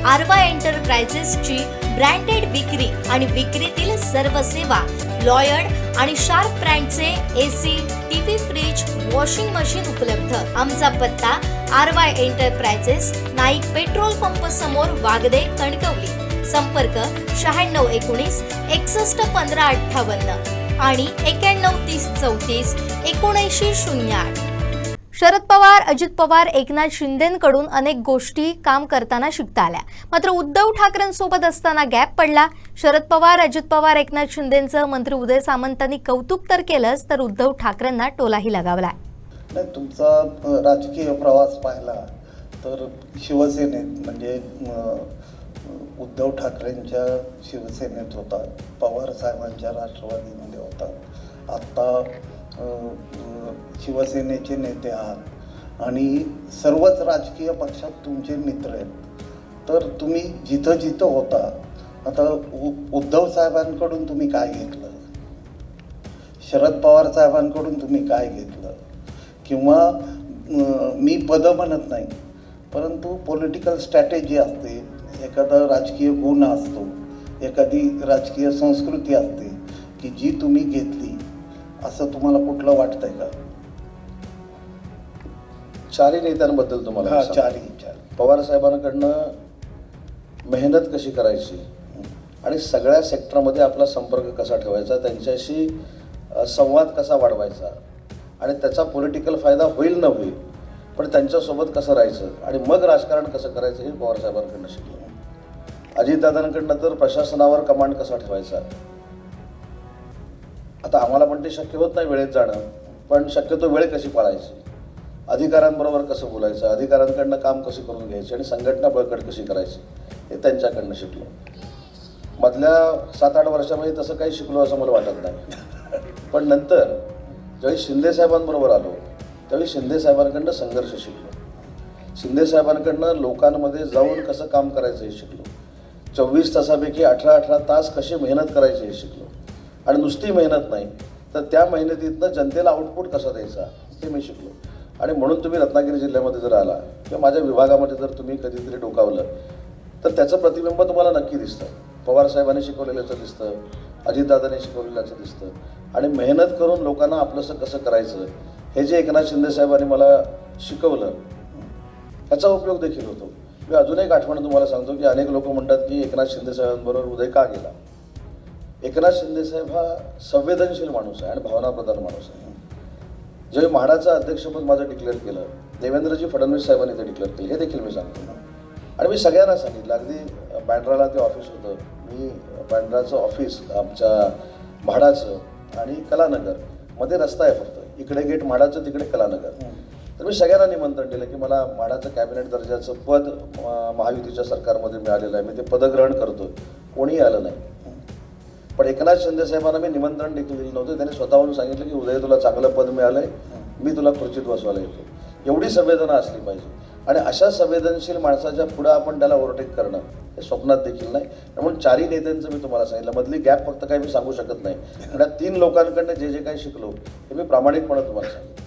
आरवा एंटरप्राइजेसची branded विक्री आणि विक्रीतील सर्व सेवा, लॉयड आणि शार्प ब्रँडचे AC, TV, fridge, washing machine उपलब्ध. आमचा पत्ता Aarva Enterprises, Naik petrol pump समोर, वागदे, कणकवली. संपर्क 9619 61 15 58 आणि 91 30 34 79 08. शरद पवार, अजित पवार, एकनाथ शिंदेंकडून अनेक गोष्टी काम करताना शिकता आल्या. मात्र उद्धव ठाकरेंसोबत असताना गॅप पडला. शरद पवार, अजित पवार, एकनाथ शिंदेंचं मंत्री उदय सामंतांनी कौतुक तर केलंच, तर उद्धव ठाकरेंना टोलाही लगावला. नाही, तुमचा राजकीय प्रवास पाहिला तर शिवसेनेत म्हणजे उद्धव ठाकरेंच्या शिवसेनेत होता, पवार साहेबांच्या राष्ट्रवादीमध्ये होता, आत्ता शिवसेनेचे नेते आहात आणि सर्वच राजकीय पक्षात तुमचे मित्र आहेत. तर तुम्ही जिथं जिथं होता, आता उद्धव साहेबांकडून तुम्ही काय घेतलं, शरद पवार साहेबांकडून तुम्ही काय घेतलं, किंवा मी पदं म्हणत नाही, परंतु पॉलिटिकल स्ट्रॅटेजी असते, एखादा राजकीय गुण असतो, एखादी राजकीय संस्कृती असते की जी तुम्ही घेतली, असं तुम्हाला कुठलं वाटतंय का? चारही नेत्यांबद्दल तुम्हाला चारी पवार साहेबांकडनं मेहनत कशी करायची आणि सगळ्या सेक्टरमध्ये आपला संपर्क कसा ठेवायचा, त्यांच्याशी संवाद कसा वाढवायचा आणि त्याचा पॉलिटिकल फायदा होईल न होईल, पण त्यांच्यासोबत कसं राहायचं आणि मग राजकारण कसं करायचं हे पवार साहेबांकडनं शिकलो. अजितदादांकडनं तर प्रशासनावर कमांड कसा ठेवायचा. आता आम्हाला पण ते शक्य होत नाही वेळेत जाणं, पण शक्यतो वेळ कशी पाळायची, अधिकाऱ्यांबरोबर कसं बोलायचं, अधिकाऱ्यांकडनं काम कशी करून घ्यायची आणि संघटना बळकट कशी करायची हे त्यांच्याकडनं शिकलो. मधल्या 7-8 वर्षामध्ये तसं काही शिकलो असं मला वाटत नाही. पण नंतर ज्यावेळी शिंदेसाहेबांबरोबर आलो त्यावेळी शिंदेसाहेबांकडनं संघर्ष शिकलो. शिंदेसाहेबांकडनं लोकांमध्ये जाऊन कसं काम करायचं हे शिकलो. 24 तासापैकी 18 तास कशी मेहनत करायची हे शिकलो. आणि नुसती मेहनत नाही तर त्या मेहनतीतनं जनतेला आउटपुट कसा द्यायचा हे मी शिकलो. आणि म्हणून तुम्ही रत्नागिरी जिल्ह्यामध्ये जर आला किंवा माझ्या विभागामध्ये जर तुम्ही कधीतरी डोकावलं तर त्याचं प्रतिबिंब तुम्हाला नक्की दिसतं. पवार साहेबांनी शिकवलेल्याचं दिसतं, अजितदादांनी शिकवलेल्याचं दिसतं. आणि मेहनत करून लोकांना आपलंसं कसं करायचं हे जे एकनाथ शिंदे साहेबांनी मला शिकवलं ह्याचा उपयोग देखील होतो. मी अजून एक आठवण तुम्हाला सांगतो की अनेक लोक म्हणतात की एकनाथ शिंदे साहेबांबरोबर उदय का गेला. एकनाथ शिंदे साहेब हा संवेदनशील माणूस आहे आणि भावनाप्रधान माणूस आहे. जेव्हा म्हाडाचं अध्यक्षपद माझं डिक्लेअर केलं, देवेंद्रजी फडणवीस साहेबांनी ते डिक्लेअर केलं हे देखील मी सांगतो. आणि मी सगळ्यांना सांगितलं, अगदी बँड्राला ते ऑफिस होतं, मी बँड्राचं ऑफिस आमच्या म्हाडाचं आणि कलानगर मध्ये रस्ता आहे फक्त, इकडे गेट म्हाडाचं, तिकडे कलानगर. तर मी सगळ्यांना निमंत्रण दिलं की मला म्हाडाचं कॅबिनेट दर्जाचं पद महायुतीच्या सरकारमध्ये मिळालेलं आहे, मी ते पदग्रहण करतो. कोणीही आलं नाही. पण एकनाथ शिंदे साहेबांना मी निमंत्रण देखील दिलं नव्हतं. त्यांनी स्वतःहून सांगितलं की उदय तुला चांगलं पद मिळालं आहे, मी तुला खुर्चीत बसवायला येतो. एवढी संवेदना असली पाहिजे. आणि अशा संवेदनशील माणसाच्या पुढं आपण त्याला ओव्हरटेक करणं हे स्वप्नात देखील नाही. त्यामुळे चारही नेत्यांचं मी तुम्हाला सांगितलं, मधली गॅप फक्त काही मी सांगू शकत नाही. आणि 3 लोकांकडनं जे जे काही शिकलो हे मी प्रामाणिकपणे तुम्हाला सांगितलं.